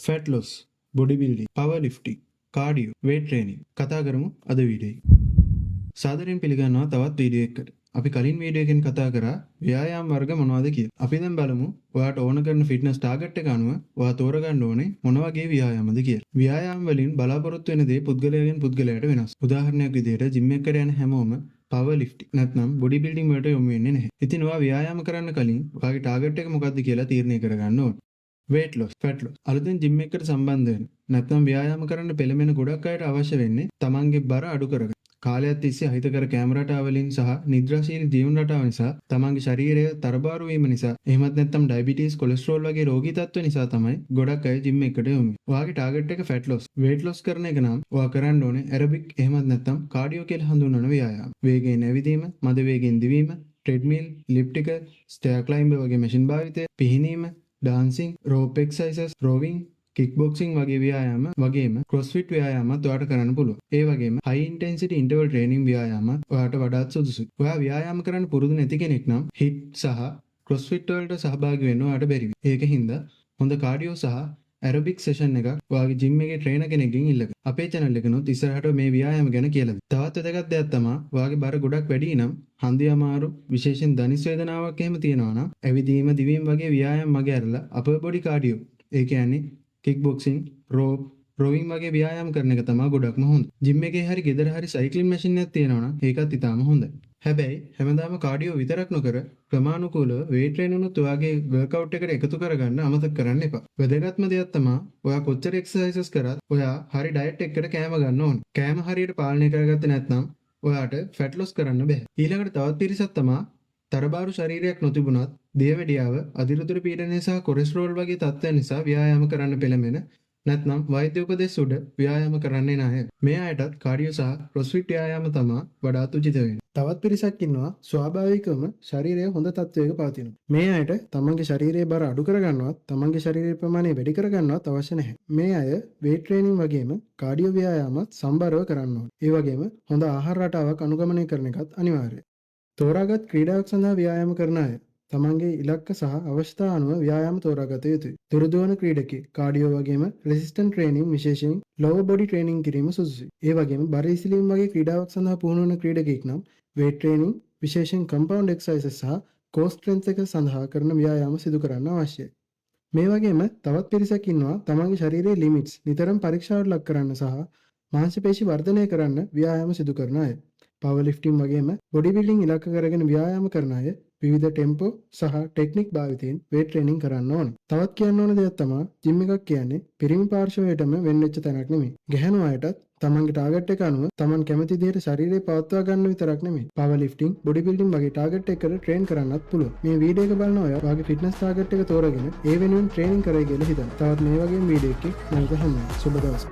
Fat loss, body building, power lifting, cardio, weight training කතා කරමු අද වීඩියෝයි. සාදරයෙන් පිළිගන්නවා තවත් වීඩියෝ එකකට. අපි කලින් වීඩියෝ එකෙන් කතා කරා ව්‍යායාම වර්ග මොනවද කියලා. අපි දැන් බලමු ඔයාට ඕන කරන ෆිට්නස් ටාගට් එක අනුව ඔයා තෝරගන්න ඕනේ මොන වගේ ව්‍යායාමද කියලා. ව්‍යායාම වලින් බලාපොරොත්තු වෙන දේ පුද්ගලයාගෙන් පුද්ගලයාට වෙනස්. උදාහරණයක් විදිහට ජිම් එකකට යන හැමෝම පවර් ලිෆ්ටිං නැත්නම් බොඩි බිල්ඩින් වලට යොමු වෙන්නේ නැහැ. ඉතින් ඔයා ව්‍යායාම කරන්න කලින් ඔයාගේ ටාගට් එක මොකක්ද කියලා තීරණය කරගන්න ඕනේ. weight loss, fat loss. අලුතෙන් ජිම් එකකට සම්බන්ධ වෙන නැත්නම් ව්‍යායාම කරන්න පෙළඹෙන ගොඩක් අයට අවශ්‍ය වෙන්නේ තමන්ගේ බර අඩු කරගන්න. කාලයක් තිස්සේ අහිතකර කැම රටාව වලින් සහ නිද්‍රාශීලී ජීවන රටාව නිසා තමන්ගේ ශරීරය තරබාරු වීම නිසා එහෙමත් නැත්නම් ඩයබටිස්, කොලෙස්ටරෝල් වගේ රෝගී තත්ත්ව නිසා තමයි ගොඩක් අය ජිම් එකකට යොමු වෙන්නේ. ඔයාගේ ටාගට් එක fat loss, weight loss කරන එක නම් ඔයා කරන්න ඕනේ ඇරොබික් එහෙමත් නැත්නම් කාඩියෝ කියලා හඳුන්වන ව්‍යායාම. වේගයෙන් ඇවිදීම, මද වේගයෙන් දිවීම, ට්‍රෙඩ්මිල්, එලිප්ටිකල්, ස්ටෙයර් ක්ලයිම්බර් වගේ මැෂින් භාවිතය, පිහිනීම, dancing, rope exercises, rowing, kickboxing වගේ ව්‍යායාම වගේම ක්‍රොස්ෆිට් ව්‍යායාමත් ඔයාට කරන්න පුළුවන්. ඒ වගේම හයි ඉන්ටෙන්සිටි ඉන්ටර්වල් ට්‍රේනින් ව්‍යායාමත් ඔයාට වඩාත් සුදුසුයි. ඔයා ව්‍යායාම කරන්න පුරුදු නැති කෙනෙක් නම් හිට් සහ ක්‍රොස්ෆිට් වලට සහභාගී වෙන්න ඔයාට බැරි වෙයි. ඒකින්ද හොඳ කාඩියෝ සහ ඇරොබික් සෙෂන් එකක් ඔයාගේ ජිම් එකේ ට්‍රේනර් කෙනෙක්ගෙන් ඉල්ලගන්න. අපේ channel එකනොත් ඉස්සරහට මේ ව්‍යායාම ගැන කියලා දෙන්න. තවත් වැදගත් දෙයක් තමයි ඔයාගේ බර ගොඩක් වැඩි නම් හන්දිය අමාරු විශේෂයෙන් ධනිස් වේදනාවක් එහෙම තියෙනවා නම් ඇවිදීම, දිවීම වගේ ව්‍යායාම මගේ අරලා අපර් බොඩි කාඩියෝ ඒ කියන්නේ කික් බොක්සිං, රෝප්, රෝවිං වගේ ව්‍යායාම කරන එක තමයි ගොඩක්ම හොඳ. ජිම් එකේ හරි ගෙදර හරි සයික්ලින් මැෂින් එකක් තියෙනවා නම් ඒකත් ඉතාලම හොඳයි. හැබැයි හැමදාම කාඩියෝ විතරක් නොකර ක්‍රමානුකූලව වේට් ට්‍රේනින් උත් ඔයාගේ වර්ක්අවුට් එකට එකතු කරගන්න අමතක කරන්න එපා. වැදගත්ම දෙයක් තමයි ඔයා කොච්චර එක්සර්සයිසස් කරත් ඔයා හරි ඩයට් එකකට කෑම ගන්න ඕනේ. කෑම හරියට පාලනය කරගත්තේ නැත්නම් ඔයාට ෆැට් ලොස් කරන්න බෑ. ඊළඟට තවත් පිරිසක් තමයි තරබාරු ශරීරයක් නොතිබුණත් දියවැඩියාව, අධිරුධිර පීඩනය සහ කොලෙස්ටරෝල් වගේ තත්ත්වයන් නිසා ව්‍යායාම කරන්න පෙළඹෙන නැත්නම් වෛද්‍ය උපදෙස් උඩ ව්‍යායාම කරන්නේ නැහැ. මේ අයටත් කාඩියෝ සහ ක්‍රොස්ෆිට් ව්‍යායාම තමයි වඩාත් උචිත වෙන්නේ. තවත් පිරිසක් ඉන්නවා ස්වාභාවිකවම ශරීරය හොඳ තත්ත්වයක පවතිනවා. මේ අයට තමන්ගේ ශරීරයේ බර අඩු කරගන්නවත්, තමන්ගේ ශරීරයේ ප්‍රමාණය වැඩි කරගන්නවත් අවශ්‍ය නැහැ. මේ අය වේට් ට්‍රේනින් වගේම කාඩියෝ ව්‍යායාමත් සම්බරව කරන්න ඕනේ. ඒ වගේම හොඳ ආහාර රටාවක් අනුගමනය කරන එකත් අනිවාර්යයි. තෝරාගත් ක්‍රීඩාවක් සඳහා ව්‍යායාම කරන අය තමන්ගේ ඉලක්ක සහ අවශ්‍යතා අනුව ව්‍යායාම තෝරාගත යුතුයි. දුරදුවන ක්‍රීඩකයෙක් කාඩියෝ වගේම රෙසිස්ටන්ට් ට්‍රේනින් විශේෂයෙන් ලෝවර් බොඩි ට්‍රේනින් කිරීම සුදුසුයි. ඒ වගේම බර ඉසිලීම වගේ ක්‍රීඩාවක් සඳහා පුහුණු වන ක්‍රීඩකයෙක් නම් වේට් ට්‍රේනින් විශේෂයෙන් කම්පවුන්ඩ් එක්සර්සයිසස් සහ කෝර් ස්ට්‍රෙන්ත් එක සඳහා කරන ව්‍යායාම සිදු කරන්න අවශ්‍යයි. මේ වගේම තවත් පිරිසක් ඉන්නවා තමන්ගේ ශරීරයේ ලිමිට්ස් නිතරම පරීක්ෂාවට ලක් කරන්න සහ මාංශපේශි වර්ධනය කරන්න ව්‍යායාම සිදු කරන අය. පවර් ලිෆ්ටිං වගේම බොඩි බිල්ඩින් ඉලක්ක කරගෙන ව්‍යායාම කරන අය විවිධ ටෙම්පෝ සහ ටෙක්නික් භාවිතයෙන් වේට් ට්‍රේනින් කරන්න ඕන. තවත් කියන්න ඕන දෙයක් තමයි ජිම් එකක් කියන්නේ පිරිමි පාර්ශවයටම වෙන් වෙච්ච තැනක් නෙමෙයි. ගැහැණු අයටත් තමන්ගේ ටාගට් එක අනුව තමන් කැමති විදිහට ශරීරය පවත්වා ගන්න විතරක් නෙමෙයි. පවර් ලිෆ්ටිං, බොඩි බිල්ඩින් වගේ ටාගට් එකකට ට්‍රේන් කරන්නත් පුළුවන්. මේ වීඩියෝ එක බලන ඔයා ඔයාගේ ෆිට්නස් ටාගට් එක තෝරගෙන ඒ වෙනුවෙන් ට්‍රේනින් කරයි කියලා හිතන්න. තවත් මේ වගේ වීඩියෝ එකකින් නැවත හමුවෙමු. සුබ දවසක්.